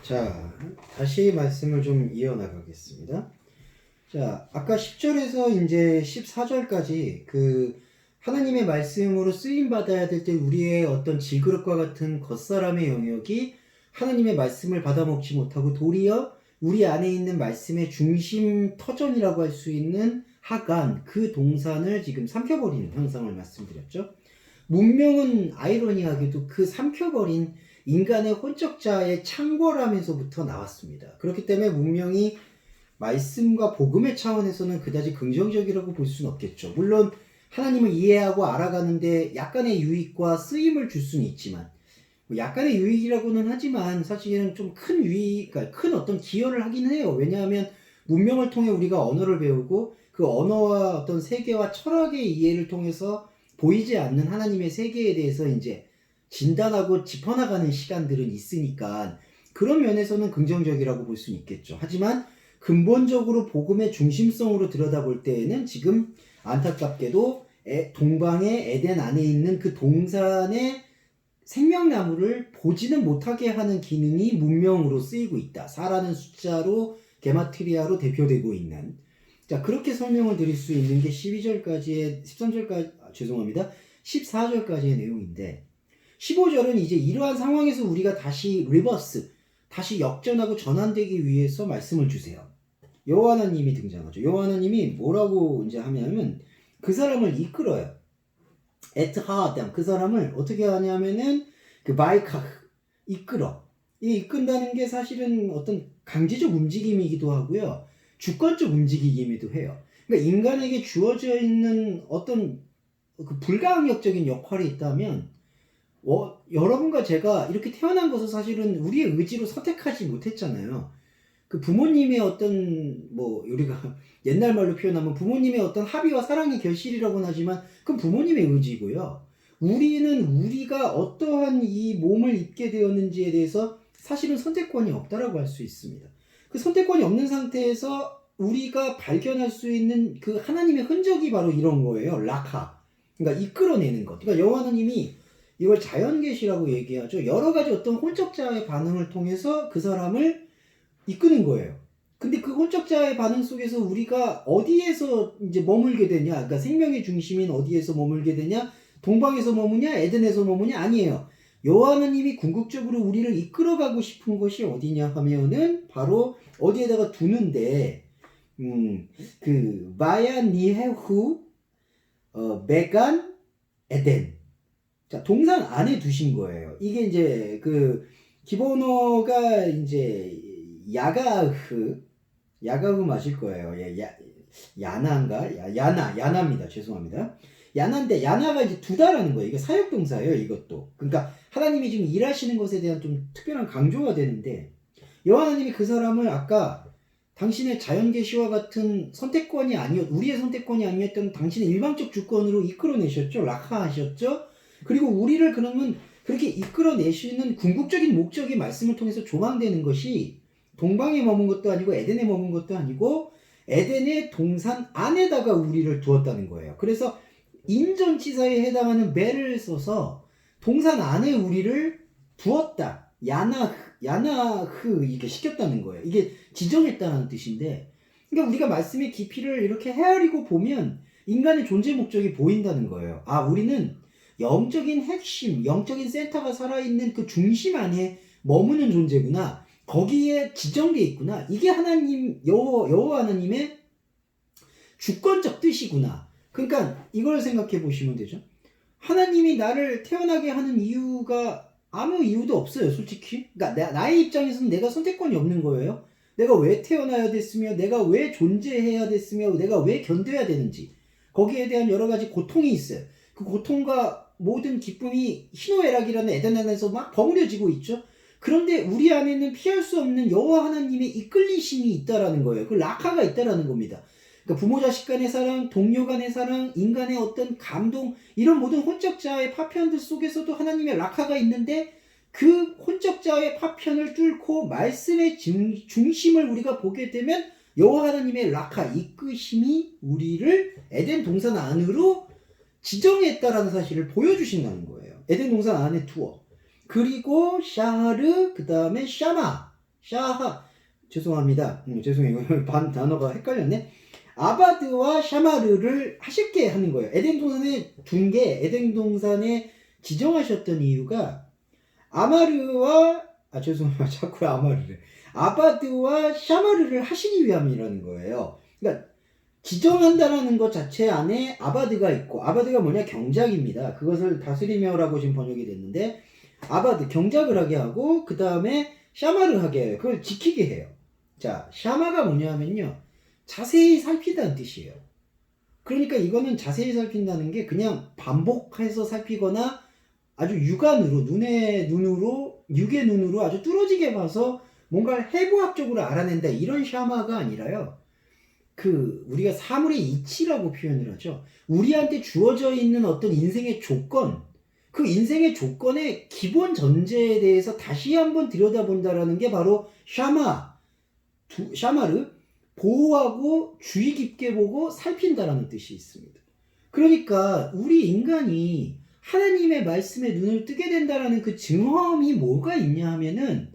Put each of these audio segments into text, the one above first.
자, 다시 말씀을 좀 이어나가겠습니다. 자, 아까 10절에서 이제 14절까지 하나님의 말씀으로 쓰임 받아야 될 때 우리의 어떤 질그릇과 같은 겉사람의 영역이 하나님의 말씀을 받아먹지 못하고 도리어 우리 안에 있는 말씀의 중심 터전이라고 할 수 있는 하간, 그 동산을 지금 삼켜버리는 형상을 말씀드렸죠. 문명은 아이러니하게도 그 삼켜버린 인간의 혼적자의 창궐함에서부터 나왔습니다. 그렇기 때문에 문명이 말씀과 복음의 차원에서는 그다지 긍정적이라고 볼 수는 없겠죠. 물론 하나님을 이해하고 알아가는데 약간의 유익과 쓰임을 줄 수는 있지만, 약간의 유익이라고는 하지만 사실은 좀 큰 유익, 그러니까 큰 어떤 기여를 하긴 해요. 왜냐하면 문명을 통해 우리가 언어를 배우고 그 언어와 어떤 세계와 철학의 이해를 통해서 보이지 않는 하나님의 세계에 대해서 이제 진단하고 짚어나가는 시간들은 있으니까 그런 면에서는 긍정적이라고 볼 수는 있겠죠. 하지만 근본적으로 복음의 중심성으로 들여다볼 때에는 지금 안타깝게도 동방의 에덴 안에 있는 그 동산의 생명나무를 보지는 못하게 하는 기능이 문명으로 쓰이고 있다. 4라는 숫자로 게마트리아로 대표되고 있는, 자, 그렇게 설명을 드릴 수 있는 게 12절까지의 13절까지 죄송합니다. 14절까지의 내용인데, 15절은 이제 이러한 상황에서 우리가 다시 리버스, 다시 역전하고 전환되기 위해서 말씀을 주세요. 여호와 하나님이 등장하죠. 여호와 하나님이 뭐라고 이제 하냐면 그 사람을 이끌어요. 에트하담, 그 사람을 어떻게 하냐면은 그 바이카, 이끌어. 이 이끈다는 게 사실은 어떤 강제적 움직임이기도 하고요, 주권적 움직임이기도 해요. 그러니까 인간에게 주어져 있는 어떤 그 불가항력적인 역할이 있다면, 여러분과 제가 이렇게 태어난 것은 사실은 우리의 의지로 선택하지 못했잖아요. 그 부모님의 어떤, 우리가 옛날 말로 표현하면 부모님의 어떤 합의와 사랑의 결실이라고는 하지만 그건 부모님의 의지고요. 우리는 우리가 어떠한 이 몸을 입게 되었는지에 대해서 사실은 선택권이 없다라고 할 수 있습니다. 그 선택권이 없는 상태에서 우리가 발견할 수 있는 그 하나님의 흔적이 바로 이런 거예요. 라카. 그러니까 이끌어내는 것. 그러니까 여호와 하나님이 이걸 자연계시라고 얘기하죠. 여러 가지 어떤 혼적자의 반응을 통해서 그 사람을 이끄는 거예요. 근데 그 혼적자의 반응 속에서 우리가 어디에서 이제 머물게 되냐? 그러니까 생명의 중심인 어디에서 머물게 되냐? 동방에서 머무냐? 에덴에서 머무냐? 아니에요. 여호와 하나님이 궁극적으로 우리를 이끌어가고 싶은 것이 어디냐 하면은 바로 어디에다가 두는데, 마야 니헤후 메간 에덴. 자, 동산 안에 두신 거예요. 이게 이제 기본어가 이제 야가흐 맞을 거예요. 야나인가? 야나입니다. 죄송합니다. 야나인데 야나가 이제 두다라는 거예요. 이게 사역동사예요. 이것도. 그러니까 하나님이 지금 일하시는 것에 대한 좀 특별한 강조가 되는데, 여호와 하나님이 그 사람을 아까 당신의 자연계시와 같은 선택권이 우리의 선택권이 아니었던 당신의 일방적 주권으로 이끌어내셨죠. 락하하셨죠. 그리고 우리를 그러면 그렇게 이끌어내시는 궁극적인 목적이 말씀을 통해서 조망되는 것이 동방에 머문 것도 아니고 에덴에 머문 것도 아니고 에덴의 동산 안에다가 우리를 두었다는 거예요. 그래서 인전치사에 해당하는 매를 써서 동산 안에 우리를 두었다. 야나흐 이렇게 시켰다는 거예요. 이게 지정했다는 뜻인데, 그러니까 우리가 말씀의 깊이를 이렇게 헤아리고 보면 인간의 존재 목적이 보인다는 거예요. 아, 우리는 영적인 핵심, 영적인 센터가 살아있는 그 중심 안에 머무는 존재구나. 거기에 지정되어 있구나. 이게 여호와 하나님의 주권적 뜻이구나. 그러니까 이걸 생각해 보시면 되죠. 하나님이 나를 태어나게 하는 이유가 아무 이유도 없어요, 솔직히. 그러니까 나의 입장에서는 내가 선택권이 없는 거예요. 내가 왜 태어나야 됐으며, 내가 왜 존재해야 됐으며, 내가 왜 견뎌야 되는지. 거기에 대한 여러 가지 고통이 있어요. 그 고통과 모든 기쁨이 희노애락이라는 에덴 안에서 막 버무려지고 있죠. 그런데 우리 안에는 피할 수 없는 여호와 하나님의 이끌리심이 있다라는 거예요. 그 라카가 있다라는 겁니다. 그러니까 부모 자식 간의 사랑, 동료 간의 사랑, 인간의 어떤 감동, 이런 모든 혼적자의 파편들 속에서도 하나님의 라카가 있는데, 그 혼적자의 파편을 뚫고 말씀의 중심을 우리가 보게 되면 여호와 하나님의 라카, 이끄심이 우리를 에덴 동산 안으로 지정했다라는 사실을 보여주신다는 거예요. 에덴 동산 안에 두어. 그리고 샤르, 그 다음에 샤마. 죄송합니다. 죄송해요. 반 단어가 헷갈렸네. 아바드와 샤마르를 하실게 하는 거예요. 에덴 동산에 둔 게 에덴 동산에 지정하셨던 이유가 죄송합니다. 자꾸 아마르를. 아바드와 샤마르를 하시기 위함이라는 거예요. 그러니까 지정한다라는 것 자체 안에 아바드가 있고, 아바드가 뭐냐? 경작입니다. 그것을 다스리며라고 지금 번역이 됐는데, 아바드, 경작을 하게 하고, 그 다음에 샤마를 하게 해요. 그걸 지키게 해요. 자, 샤마가 뭐냐면요. 자세히 살피다는 뜻이에요. 그러니까 이거는 자세히 살핀다는 게 그냥 반복해서 살피거나 아주 육안으로, 육의 눈으로 아주 뚫어지게 봐서 뭔가를 해부학적으로 알아낸다. 이런 샤마가 아니라요. 우리가 사물의 이치라고 표현을 하죠. 우리한테 주어져 있는 어떤 인생의 조건, 그 인생의 조건의 기본 전제에 대해서 다시 한번 들여다본다라는 게 바로 샤마르, 보호하고 주의 깊게 보고 살핀다라는 뜻이 있습니다. 그러니까 우리 인간이 하나님의 말씀에 눈을 뜨게 된다라는 그 증험이 뭐가 있냐 하면은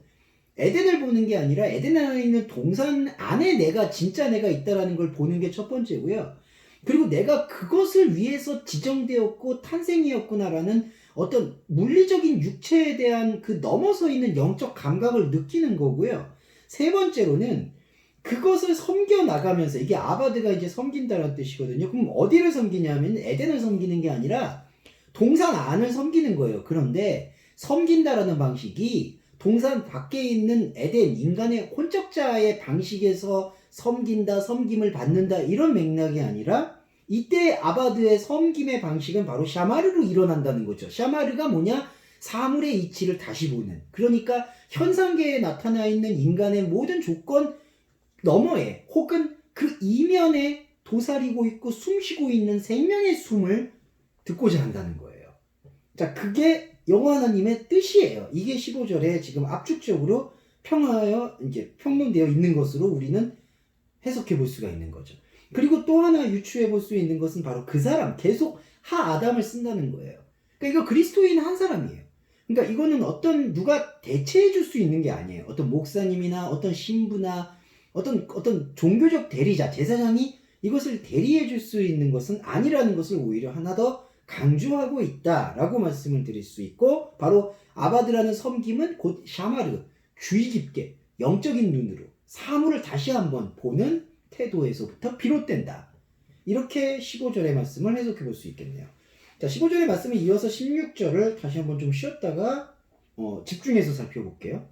에덴을 보는 게 아니라 에덴 안에 있는 동산 안에 진짜 내가 있다라는 걸 보는 게 첫 번째고요. 그리고 내가 그것을 위해서 지정되었고 탄생이었구나라는 어떤 물리적인 육체에 대한 그 넘어서 있는 영적 감각을 느끼는 거고요. 세 번째로는 그것을 섬겨 나가면서, 이게 아바드가 이제 섬긴다라는 뜻이거든요. 그럼 어디를 섬기냐면 에덴을 섬기는 게 아니라 동산 안을 섬기는 거예요. 그런데 섬긴다라는 방식이 동산 밖에 있는 에덴, 인간의 혼적자의 방식에서 섬긴다, 섬김을 받는다, 이런 맥락이 아니라 이때 아바드의 섬김의 방식은 바로 샤마르로 일어난다는 거죠. 샤마르가 뭐냐? 사물의 이치를 다시 보는. 그러니까 현상계에 나타나 있는 인간의 모든 조건 너머에 혹은 그 이면에 도사리고 있고 숨쉬고 있는 생명의 숨을 듣고자 한다는 거예요. 자, 그게 여호와 하나님의 뜻이에요. 이게 15절에 지금 압축적으로 평하여 이제 평론되어 있는 것으로 우리는 해석해 볼 수가 있는 거죠. 그리고 또 하나 유추해 볼 수 있는 것은 바로 그 사람, 계속 아담을 쓴다는 거예요. 그러니까 이거 그리스도인 한 사람이에요. 그러니까 이거는 누가 대체해 줄 수 있는 게 아니에요. 어떤 목사님이나 어떤 신부나 어떤 종교적 대리자, 제사장이 이것을 대리해 줄 수 있는 것은 아니라는 것을 오히려 하나 더 강조하고 있다라고 말씀을 드릴 수 있고, 바로 아바드라는 섬김은 곧 샤마르, 주의 깊게 영적인 눈으로 사물을 다시 한번 보는 태도에서부터 비롯된다. 이렇게 15절의 말씀을 해석해 볼 수 있겠네요. 자, 15절의 말씀을 이어서 16절을 다시 한번 좀 쉬었다가 집중해서 살펴볼게요.